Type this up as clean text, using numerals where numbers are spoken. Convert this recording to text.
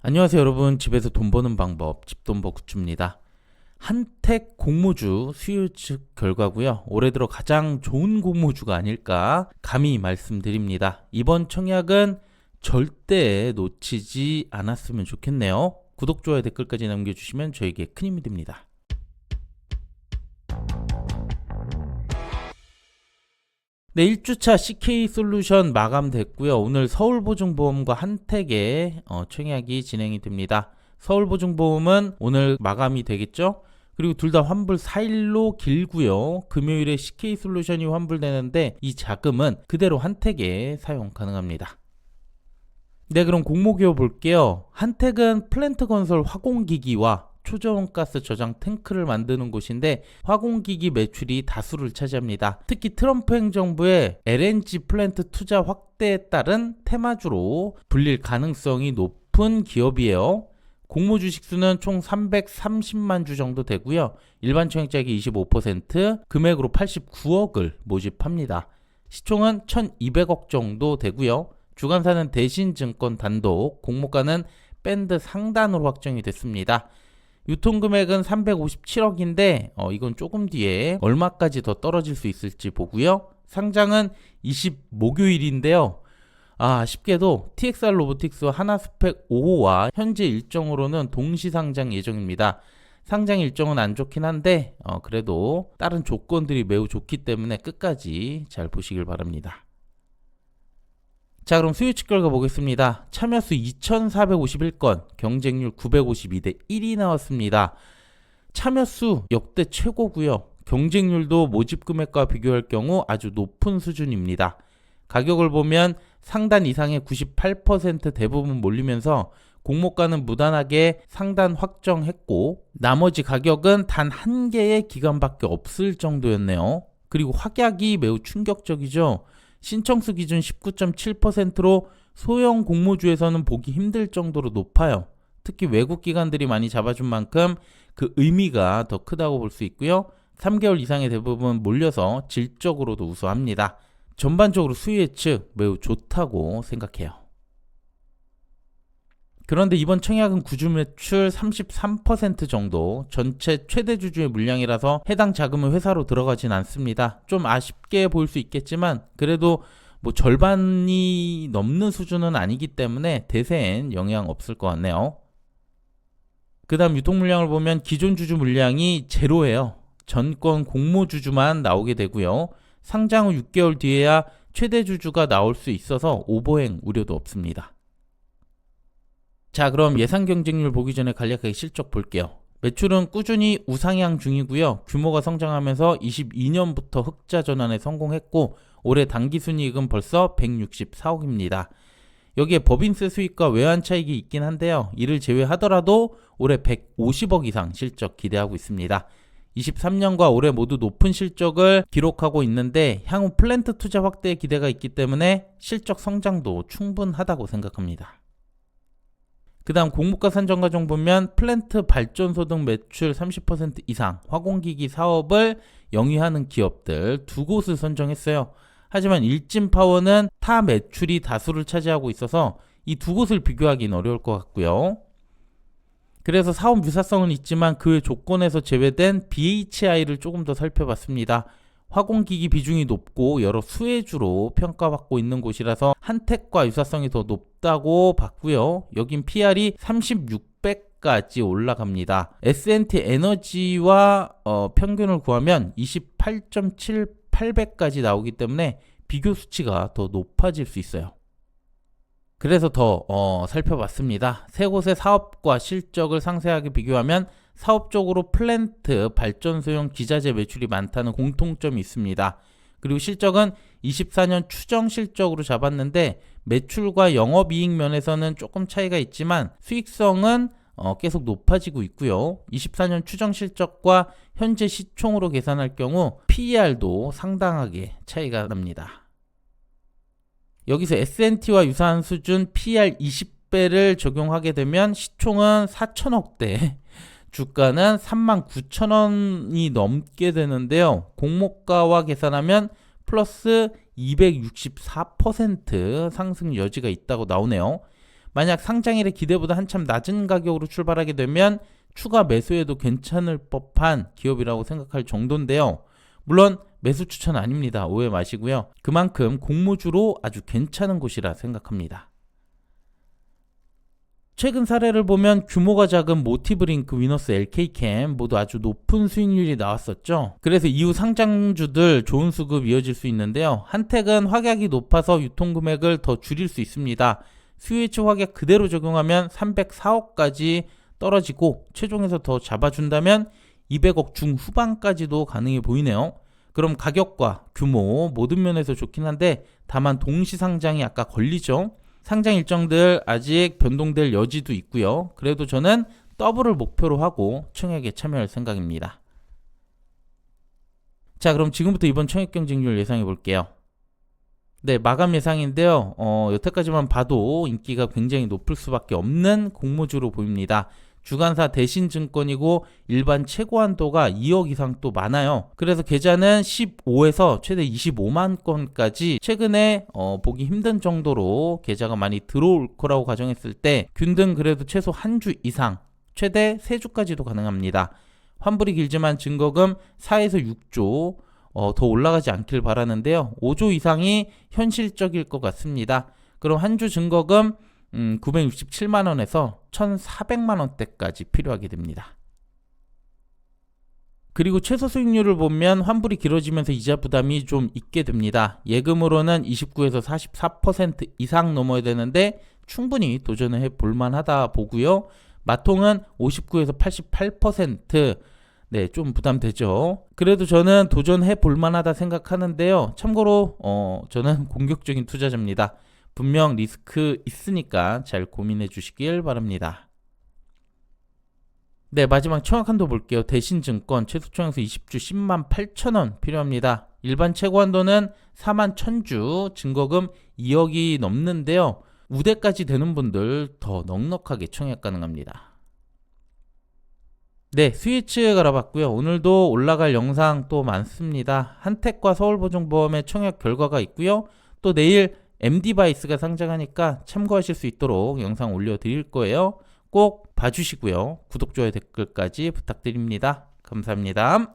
안녕하세요 여러분. 집에서 돈 버는 방법 집돈버 굿즈입니다. 한택 공모주 수요 측 결과고요. 올해 들어 가장 좋은 공모주가 아닐까 감히 말씀드립니다. 이번 청약은 절대 놓치지 않았으면 좋겠네요. 구독, 좋아요, 댓글까지 남겨주시면 저에게 큰 힘이 됩니다. 네, 1주차 CK솔루션 마감됐고요. 오늘 서울보증보험과 한택의 청약이 진행이 됩니다. 서울보증보험은 오늘 마감이 되겠죠? 그리고 둘 다 환불 4일로 길고요. 금요일에 CK솔루션이 환불되는데 이 자금은 그대로 한택에 사용 가능합니다. 네, 그럼 공모기호 볼게요. 한택은 플랜트건설 화공기기와 초저온가스 저장 탱크를 만드는 곳인데 화공기기 매출이 다수를 차지합니다. 특히 트럼프 행정부의 LNG 플랜트 투자 확대에 따른 테마주로 불릴 가능성이 높은 기업이에요. 공모 주식수는 총 330만 주 정도 되고요. 일반 청약자에게 25%, 금액으로 89억을 모집합니다. 시총은 1200억 정도 되고요. 주관사는 대신증권 단독, 공모가는 밴드 상단으로 확정이 됐습니다. 유통금액은 357억인데 이건 조금 뒤에 얼마까지 더 떨어질 수 있을지 보고요. 상장은 목요일인데요. 아쉽게도 TXR 로보틱스와 하나스펙 5호와 현재 일정으로는 동시 상장 예정입니다. 상장 일정은 안 좋긴 한데 그래도 다른 조건들이 매우 좋기 때문에 끝까지 잘 보시길 바랍니다. 자, 그럼 수요 측 결과 보겠습니다. 참여수 2451건, 경쟁률 952대 1이 나왔습니다. 참여수 역대 최고고요. 경쟁률도 모집 금액과 비교할 경우 아주 높은 수준입니다. 가격을 보면 상단 이상의 98% 대부분 몰리면서 공모가는 무난하게 상단 확정했고 나머지 가격은 단 한 개의 기간밖에 없을 정도였네요. 그리고 확약이 매우 충격적이죠. 신청수 기준 19.7%로 소형 공모주에서는 보기 힘들 정도로 높아요. 특히 외국 기관들이 많이 잡아준 만큼 그 의미가 더 크다고 볼 수 있고요. 3개월 이상의 대부분 몰려서 질적으로도 우수합니다. 전반적으로 수요 예측 매우 좋다고 생각해요. 그런데 이번 청약은 구주 매출 33% 정도, 전체 최대 주주의 물량이라서 해당 자금은 회사로 들어가진 않습니다. 좀 아쉽게 보일 수 있겠지만 그래도 절반이 넘는 수준은 아니기 때문에 대세엔 영향 없을 것 같네요. 그 다음 유통 물량을 보면 기존 주주 물량이 제로예요. 전권 공모 주주만 나오게 되고요. 상장 후 6개월 뒤에야 최대 주주가 나올 수 있어서 오버행 우려도 없습니다. 자, 그럼 예상 경쟁률 보기 전에 간략하게 실적 볼게요. 매출은 꾸준히 우상향 중이고요. 규모가 성장하면서 22년부터 흑자 전환에 성공했고 올해 당기순이익은 벌써 164억입니다. 여기에 법인세 수익과 외환 차익이 있긴 한데요. 이를 제외하더라도 올해 150억 이상 실적 기대하고 있습니다. 23년과 올해 모두 높은 실적을 기록하고 있는데 향후 플랜트 투자 확대의 기대가 있기 때문에 실적 성장도 충분하다고 생각합니다. 그 다음 공모가 산정 과정 보면 플랜트 발전소 등 매출 30% 이상 화공기기 사업을 영위하는 기업들 두 곳을 선정했어요. 하지만 일진파워는 타 매출이 다수를 차지하고 있어서 이 두 곳을 비교하기는 어려울 것 같고요. 그래서 사업 유사성은 있지만 그 외 조건에서 제외된 BHI를 조금 더 살펴봤습니다. 화공기기 비중이 높고 여러 수혜주로 평가받고 있는 곳이라서 한택과 유사성이 더 높다고 봤고요. 여긴 PR이 36배까지 올라갑니다. S&T 에너지와 평균을 구하면 28.78배까지 나오기 때문에 비교 수치가 더 높아질 수 있어요. 그래서 더 살펴봤습니다. 세 곳의 사업과 실적을 상세하게 비교하면 사업적으로 플랜트 발전소용 기자재 매출이 많다는 공통점이 있습니다. 그리고 실적은 24년 추정 실적으로 잡았는데 매출과 영업이익 면에서는 조금 차이가 있지만 수익성은 계속 높아지고 있고요. 24년 추정 실적과 현재 시총으로 계산할 경우 PER도 상당하게 차이가 납니다. 여기서 S&T와 유사한 수준 PER 20배를 적용하게 되면 시총은 4천억대, 주가는 39,000원이 넘게 되는데요. 공모가와 계산하면 플러스 264% 상승 여지가 있다고 나오네요. 만약 상장일의 기대보다 한참 낮은 가격으로 출발하게 되면 추가 매수해도 괜찮을 법한 기업이라고 생각할 정도인데요. 물론 매수 추천 아닙니다. 오해 마시고요. 그만큼 공모주로 아주 괜찮은 곳이라 생각합니다. 최근 사례를 보면 규모가 작은 모티브링크, 위너스, LK캠 모두 아주 높은 수익률이 나왔었죠. 그래서 이후 상장주들 좋은 수급 이어질 수 있는데요. 한택은 확약이 높아서 유통금액을 더 줄일 수 있습니다. 수요예측 확약 그대로 적용하면 304억까지 떨어지고 최종에서 더 잡아준다면 200억 중후반까지도 가능해 보이네요. 그럼 가격과 규모 모든 면에서 좋긴 한데 다만 동시 상장이 아까 걸리죠. 상장 일정들 아직 변동될 여지도 있고요. 그래도 저는 더블을 목표로 하고 청약에 참여할 생각입니다. 자, 그럼 지금부터 이번 청약 경쟁률 예상해 볼게요. 네, 마감 예상인데요. 여태까지만 봐도 인기가 굉장히 높을 수밖에 없는 공모주로 보입니다. 주간사 대신증권이고 일반 최고 한도가 2억 이상 또 많아요. 그래서 계좌는 15에서 최대 25만 건까지 최근에 보기 힘든 정도로 계좌가 많이 들어올 거라고 가정했을 때 균등 그래도 최소 한 주 이상 최대 3주까지도 가능합니다. 환불이 길지만 증거금 4에서 6조 더 올라가지 않길 바라는데요. 5조 이상이 현실적일 것 같습니다. 그럼 한 주 증거금 967만원에서 1,400만원대까지 필요하게 됩니다. 그리고 최소 수익률을 보면 환불이 길어지면서 이자 부담이 좀 있게 됩니다. 예금으로는 29에서 44% 이상 넘어야 되는데 충분히 도전을 해볼 만하다 보고요. 마통은 59에서 88%, 네, 좀 부담되죠. 그래도 저는 도전해 볼 만하다 생각하는데요. 참고로 저는 공격적인 투자자입니다. 분명 리스크 있으니까 잘 고민해 주시길 바랍니다. 네, 마지막 청약 한도 볼게요. 대신증권 최소 청약서 20주 10만 8천원 필요합니다. 일반 최고 한도는 4만 1000주, 증거금 2억이 넘는데요. 우대까지 되는 분들 더 넉넉하게 청약 가능합니다. 네, 수혜측 알아봤고요. 오늘도 올라갈 영상 또 많습니다. 한택과 서울보증보험의 청약 결과가 있고요. 또 내일 MD바이스가 상장하니까 참고하실 수 있도록 영상 올려드릴 거예요. 꼭 봐주시고요. 구독, 좋아요, 댓글까지 부탁드립니다. 감사합니다.